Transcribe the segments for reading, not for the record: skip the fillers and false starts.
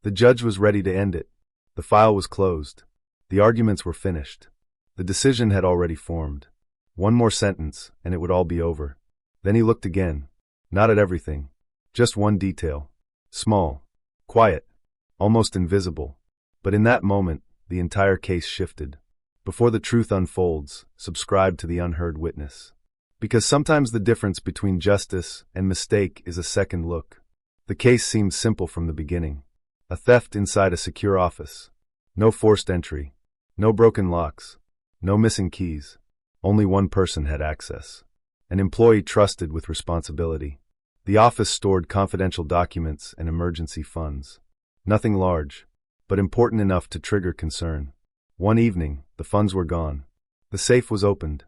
The judge was ready to end it. The file was closed. The arguments were finished. The decision had already formed. One more sentence, and it would all be over. Then he looked again. Not at everything. Just one detail. Small. Quiet. Almost invisible. But in that moment, the entire case shifted. Before the truth unfolds, subscribe to the Unheard Witness. Because sometimes the difference between justice and mistake is a second look. The case seemed simple from the beginning. A theft inside a secure office. No forced entry. No broken locks. No missing keys. Only one person had access. An employee trusted with responsibility. The office stored confidential documents and emergency funds. Nothing large, but important enough to trigger concern. One evening, the funds were gone. The safe was opened.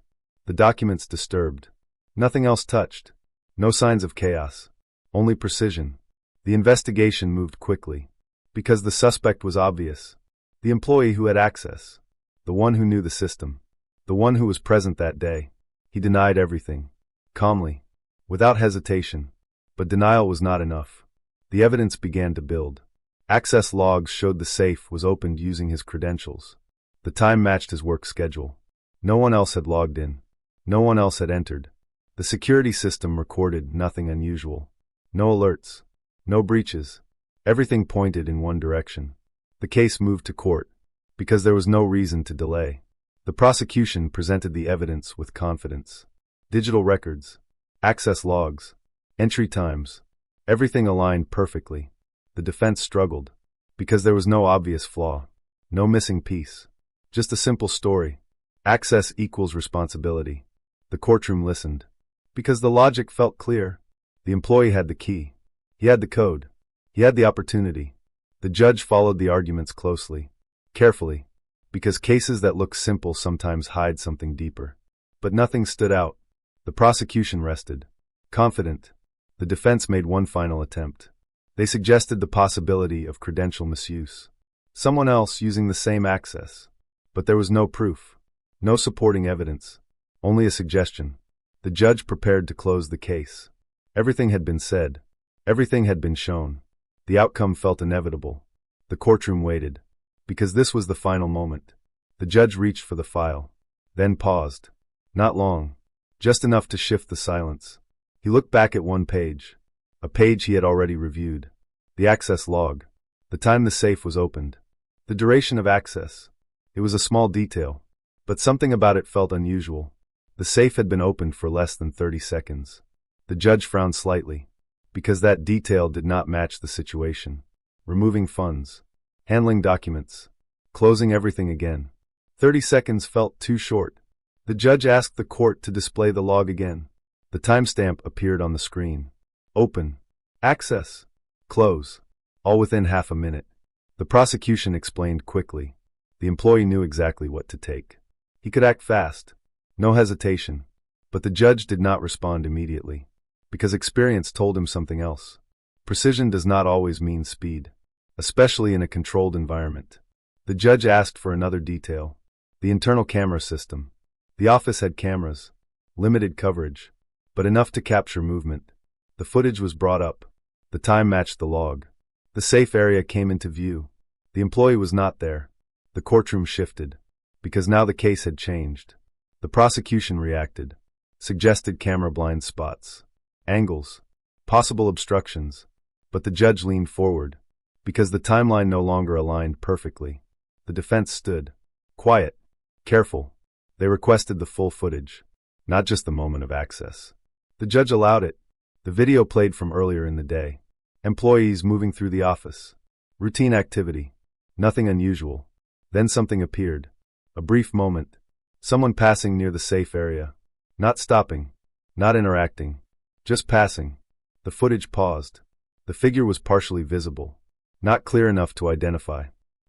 The documents disturbed. Nothing else touched. No signs of chaos. Only precision. The investigation moved quickly. Because the suspect was obvious. The employee who had access. The one who knew the system. The one who was present that day. He denied everything. Calmly. Without hesitation. But denial was not enough. The evidence began to build. Access logs showed the safe was opened using his credentials. The time matched his work schedule. No one else had logged in. No one else had entered. The security system recorded nothing unusual. No alerts. No breaches. Everything pointed in one direction. The case moved to court. Because there was no reason to delay. The prosecution presented the evidence with confidence. Digital records. Access logs. Entry times. Everything aligned perfectly. The defense struggled. Because there was no obvious flaw. No missing piece. Just a simple story. Access equals responsibility. The courtroom listened. Because the logic felt clear. The employee had the key. He had the code. He had the opportunity. The judge followed the arguments closely. Carefully. Because cases that look simple sometimes hide something deeper. But nothing stood out. The prosecution rested. Confident. The defense made one final attempt. They suggested the possibility of credential misuse. Someone else using the same access. But there was no proof. No supporting evidence. Only a suggestion. The judge prepared to close the case. Everything had been said. Everything had been shown. The outcome felt inevitable. The courtroom waited. Because this was the final moment. The judge reached for the file. Then paused. Not long. Just enough to shift the silence. He looked back at one page. A page he had already reviewed. The access log. The time the safe was opened. The duration of access. It was a small detail. But something about it felt unusual. The safe had been opened for less than 30 seconds. The judge frowned slightly. Because that detail did not match the situation. Removing funds. Handling documents. Closing everything again. 30 seconds felt too short. The judge asked the court to display the log again. The timestamp appeared on the screen. Open. Access. Close. All within half a minute. The prosecution explained quickly. The employee knew exactly what to take. He could act fast. No hesitation. But the judge did not respond immediately. Because experience told him something else. Precision does not always mean speed. Especially in a controlled environment. The judge asked for another detail. The internal camera system. The office had cameras. Limited coverage. But enough to capture movement. The footage was brought up. The time matched the log. The safe area came into view. The employee was not there. The courtroom shifted. Because now the case had changed. The prosecution reacted. Suggested camera blind spots. Angles. Possible obstructions. But the judge leaned forward. Because the timeline no longer aligned perfectly. The defense stood. Quiet. Careful. They requested the full footage. Not just the moment of access. The judge allowed it. The video played from earlier in the day. Employees moving through the office. Routine activity. Nothing unusual. Then something appeared. A brief moment. Someone passing near the safe area. Not stopping. Not interacting. Just passing. The footage paused. The figure was partially visible. Not clear enough to identify.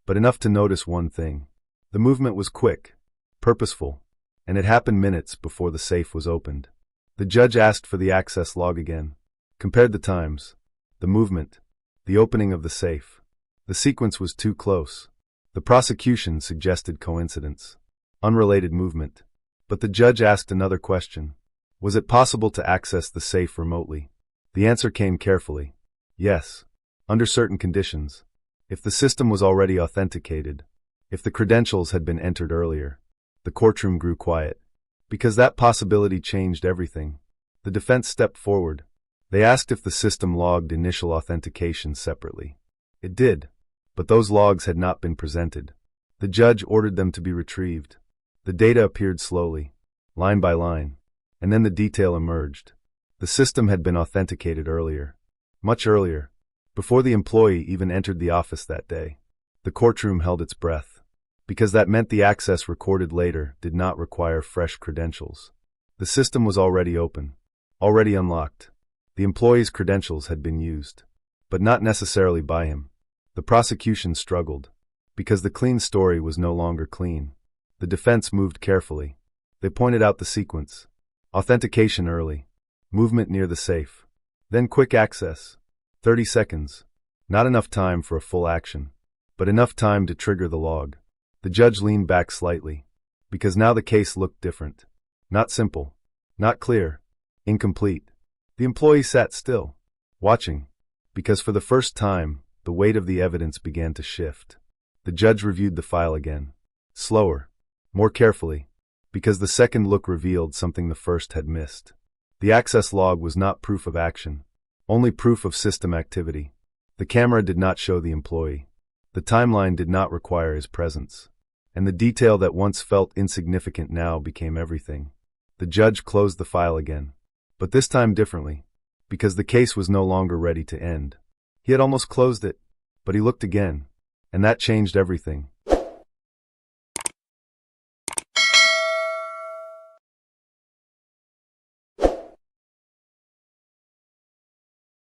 But enough to notice one thing. The movement was quick. Purposeful. And it happened minutes before the safe was opened. The judge asked for the access log again. Compared the times. The movement. The opening of the safe. The sequence was too close. The prosecution suggested coincidence. Unrelated movement. But the judge asked another question. Was it possible to access the safe remotely? The answer came carefully. Yes. Under certain conditions. If the system was already authenticated, if the credentials had been entered earlier, the courtroom grew quiet. Because that possibility changed everything. The defense stepped forward. They asked if the system logged initial authentication separately. It did, but those logs had not been presented. The judge ordered them to be retrieved. The data appeared slowly, line by line, and then the detail emerged. The system had been authenticated earlier, much earlier, before the employee even entered the office that day. The courtroom held its breath, because that meant the access recorded later did not require fresh credentials. The system was already open, already unlocked. The employee's credentials had been used, but not necessarily by him. The prosecution struggled, because the clean story was no longer clean. The defense moved carefully. They pointed out the sequence. Authentication early, movement near the safe, then quick access. 30 seconds. Not enough time for a full action, but enough time to trigger the log. The judge leaned back slightly, because now the case looked different. Not simple, not clear, incomplete. The employee sat still, watching, because for the first time, the weight of the evidence began to shift. The judge reviewed the file again, slower, more carefully, because the second look revealed something the first had missed. The access log was not proof of action, only proof of system activity. The camera did not show the employee. The timeline did not require his presence. And the detail that once felt insignificant now became everything. The judge closed the file again, but this time differently, because the case was no longer ready to end. He had almost closed it, but he looked again, and that changed everything.